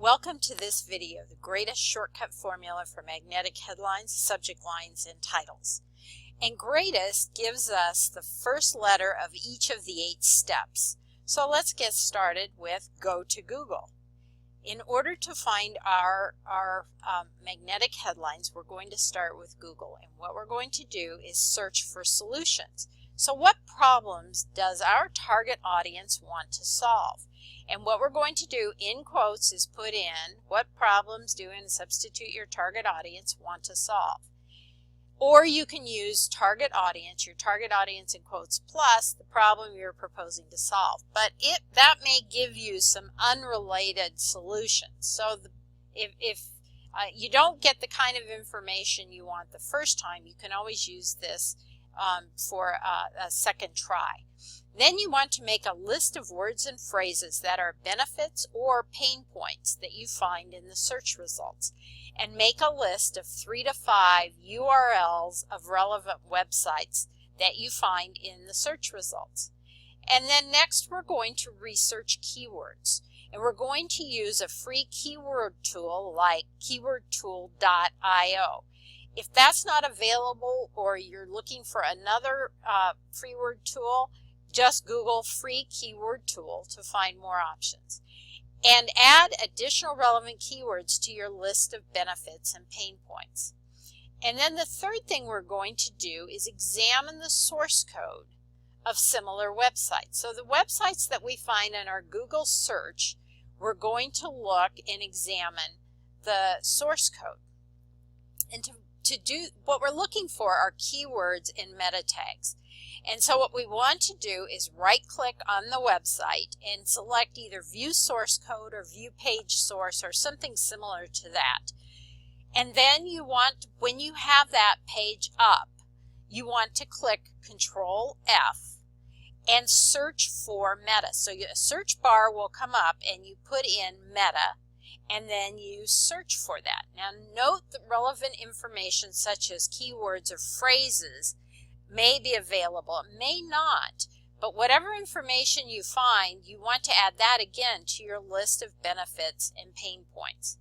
Welcome to this video, the greatest shortcut formula for magnetic headlines, subject lines, and titles. And G.R.E.A.T.E.S.T gives us the first letter of each of the 8 steps. So let's get started with go to Google. In order to find our magnetic headlines, we're going to start with Google. And what we're going to do is search for solutions. So what problems does our target audience want to solve? And what we're going to do in quotes is put in what problems do and substitute your target audience want to solve. Or you can use target audience, your target audience in quotes, plus the problem you're proposing to solve. But that may give you some unrelated solutions. So if you don't get the kind of information you want the first time, you can always use this for a second try. Then you want to make a list of words and phrases that are benefits or pain points that you find in the search results. And make a list of 3 to 5 URLs of relevant websites that you find in the search results. And then next we're going to research keywords. And we're going to use a free keyword tool like keywordtool.io. If that's not available or you're looking for another free word tool, just Google free keyword tool to find more options. And add additional relevant keywords to your list of benefits and pain points. And then the third thing we're going to do is examine the source code of similar websites. So the websites that we find in our Google search, we're going to look and examine the source code. And to do what we're looking for are keywords and meta tags. And so what we want to do is right-click on the website and select either View Source Code or View Page Source or something similar to that. And then you want, when you have that page up, you want to click Control F and search for meta. So a search bar will come up and you put in meta and then you search for that. Now note that relevant information such as keywords or phrases may be available, it may not, but whatever information you find, you want to add that again to your list of benefits and pain points.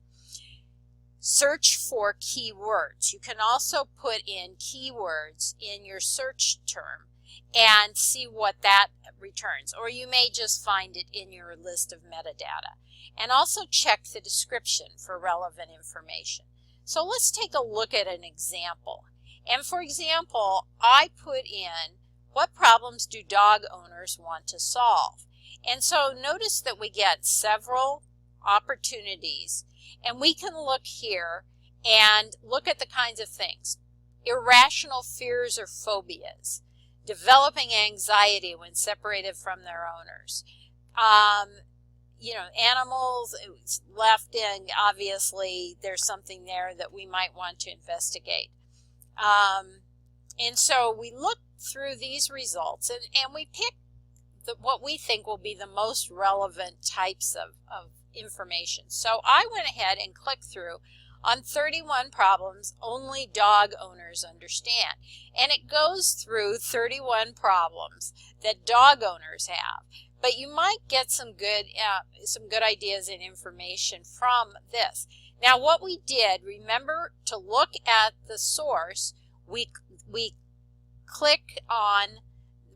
Search for keywords. You can also put in keywords in your search term and see what that returns, or you may just find it in your list of metadata. And also check the description for relevant information. So let's take a look at an example. And for example, I put in what problems do dog owners want to solve? And so notice that we get several opportunities, and we can look here and look at the kinds of things. Irrational fears or phobias, developing anxiety when separated from their owners, animals left in, obviously there's something there that we might want to investigate. And so we look through these results and we pick what we think will be the most relevant types of information. So I went ahead and clicked through on 31 problems only dog owners understand. And it goes through 31 problems that dog owners have. But you might get some good ideas and information from this. Now what we did, remember to look at the source, we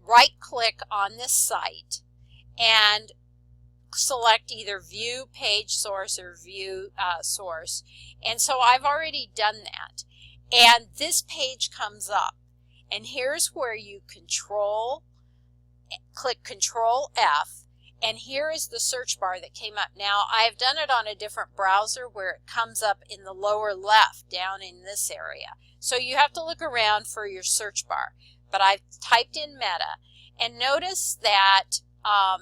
right-click on this site and select either View Page Source or View Source. And so I've already done that. And this page comes up. And here's where you click Control F. And here is the search bar that came up. Now, I have done it on a different browser where it comes up in the lower left down in this area. So you have to look around for your search bar. But I've typed in meta. And notice that, I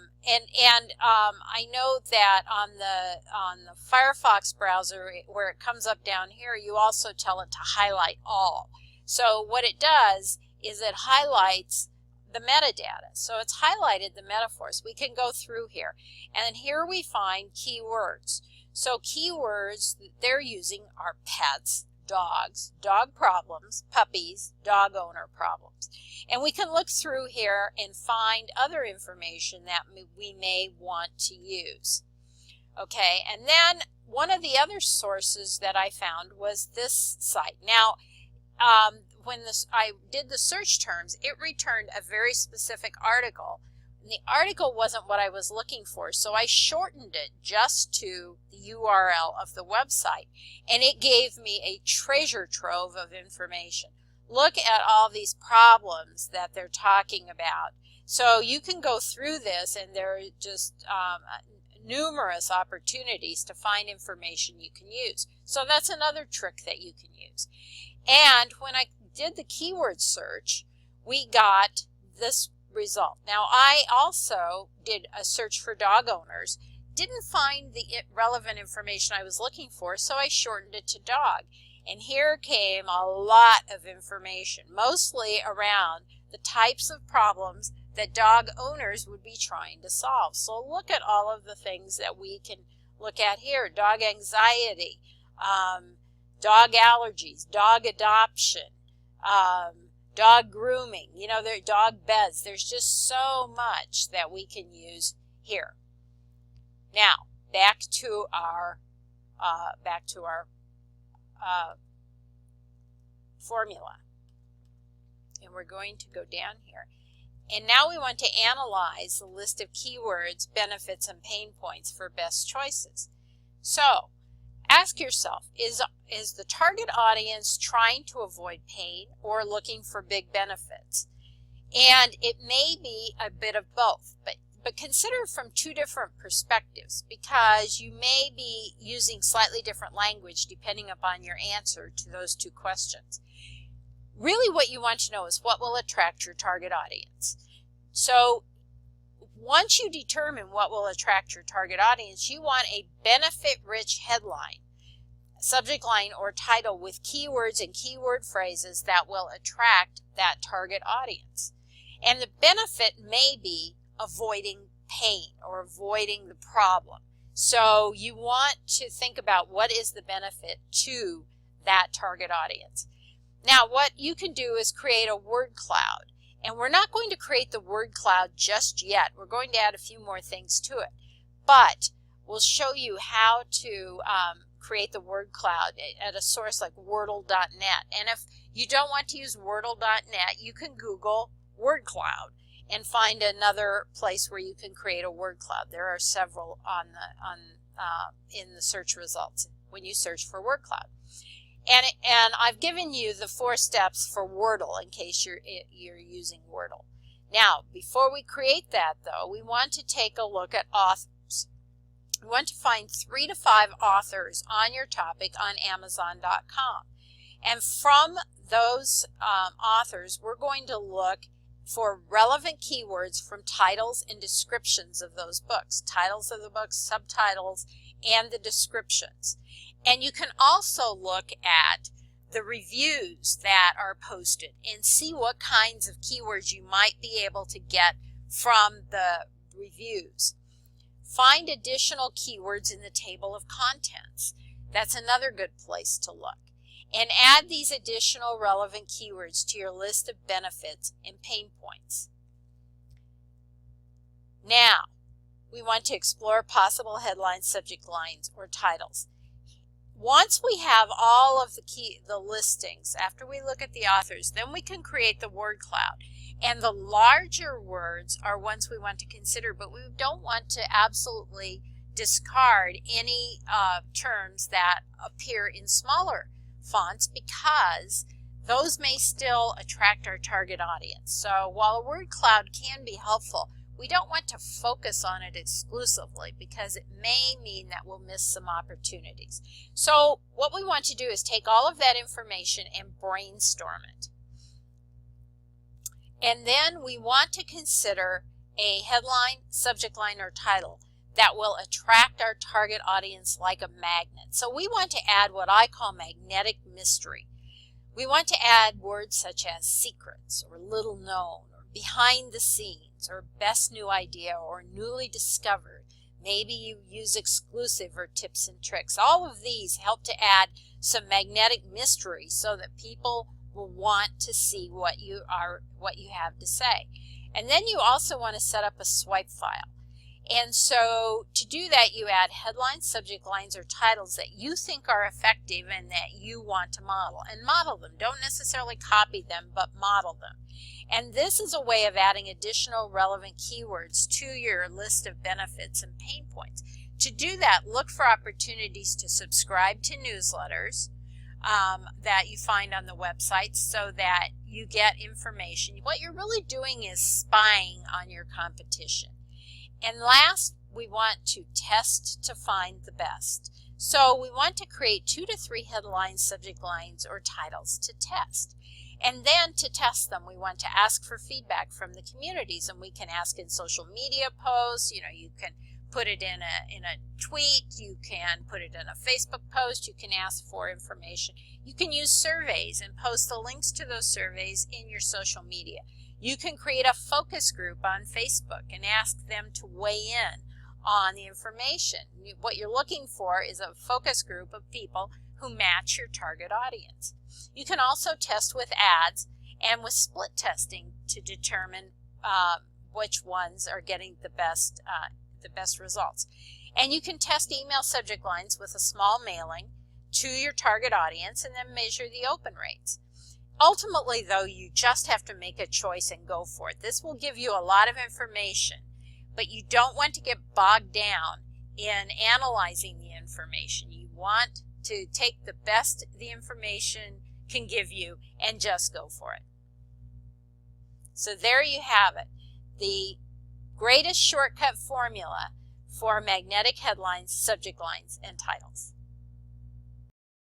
know that on the Firefox browser where it comes up down here, you also tell it to highlight all. So what it does is it highlights the metadata. So it's highlighted the metaphors. We can go through here. And here we find keywords. So keywords that they're using are pets, dogs, dog problems, puppies, dog owner problems. And we can look through here and find other information that we may want to use. Okay, and then one of the other sources that I found was this site. Now, when I did the search terms, it returned a very specific article. And the article wasn't what I was looking for, so I shortened it just to the URL of the website, and it gave me a treasure trove of information. Look at all these problems that they're talking about. So you can go through this, and there are just numerous opportunities to find information you can use. So that's another trick that you can use. And when I did the keyword search, we got this result. Now, I also did a search for dog owners, didn't find the relevant information I was looking for, so I shortened it to dog. And here came a lot of information, mostly around the types of problems that dog owners would be trying to solve. So look at all of the things that we can look at here. Dog anxiety, dog allergies, dog adoption, dog grooming, you know, dog beds. There's just so much that we can use here. Now, back to our formula. And we're going to go down here. And now we want to analyze the list of keywords, benefits, and pain points for best choices. So, ask yourself, is the target audience trying to avoid pain or looking for big benefits? And it may be a bit of both, but consider it from two different perspectives, because you may be using slightly different language depending upon your answer to those two questions. Really what you want to know is what will attract your target audience. So once you determine what will attract your target audience, you want a benefit-rich headline, subject line, or title with keywords and keyword phrases that will attract that target audience. And the benefit may be avoiding pain or avoiding the problem. So you want to think about what is the benefit to that target audience. Now, what you can do is create a word cloud. And we're not going to create the word cloud just yet. We're going to add a few more things to it. But we'll show you how to create the word cloud at a source like Wordle.net. And if you don't want to use Wordle.net, you can Google word cloud and find another place where you can create a word cloud. There are several in the search results when you search for word cloud. And I've given you the 4 steps for Wordle in case you're using Wordle. Now, before we create that, though, we want to take a look at authors. We want to find 3 to 5 authors on your topic on Amazon.com. And from those authors, we're going to look for relevant keywords from titles and descriptions of those books. Titles of the books, subtitles, and the descriptions. And you can also look at the reviews that are posted and see what kinds of keywords you might be able to get from the reviews. Find additional keywords in the table of contents. That's another good place to look. And add these additional relevant keywords to your list of benefits and pain points. Now, we want to explore possible headlines, subject lines, or titles. Once we have all of the listings, after we look at the authors, then we can create the word cloud. And the larger words are ones we want to consider, but we don't want to absolutely discard any terms that appear in smaller fonts, because those may still attract our target audience. So while a word cloud can be helpful, we don't want to focus on it exclusively, because it may mean that we'll miss some opportunities. So what we want to do is take all of that information and brainstorm it. And then we want to consider a headline, subject line, or title that will attract our target audience like a magnet. So we want to add what I call magnetic mystery. We want to add words such as secrets, or little known, or behind the scenes, or best new idea, or newly discovered. Maybe you use exclusive or tips and tricks. All of these help to add some magnetic mystery so that people will want to see what you have to say. And then you also want to set up a swipe file. And so to do that, you add headlines, subject lines, or titles that you think are effective and that you want to model. And model them. Don't necessarily copy them, but model them. And this is a way of adding additional relevant keywords to your list of benefits and pain points. To do that, look for opportunities to subscribe to newsletters that you find on the website so that you get information. What you're really doing is spying on your competition. And last, we want to test to find the best. So we want to create 2 to 3 headlines, subject lines, or titles to test. And then to test them, we want to ask for feedback from the communities, and we can ask in social media posts. You know, you can put it in a tweet, you can put it in a Facebook post, you can ask for information. You can use surveys and post the links to those surveys in your social media. You can create a focus group on Facebook and ask them to weigh in on the information. What you're looking for is a focus group of people who match your target audience. You can also test with ads and with split testing to determine which ones are getting the best results. And you can test email subject lines with a small mailing to your target audience and then measure the open rates. Ultimately, though, you just have to make a choice and go for it. This will give you a lot of information, but you don't want to get bogged down in analyzing the information. You want to take the best the information can give you and just go for it. So there you have it, the greatest shortcut formula for magnetic headlines, subject lines, and titles.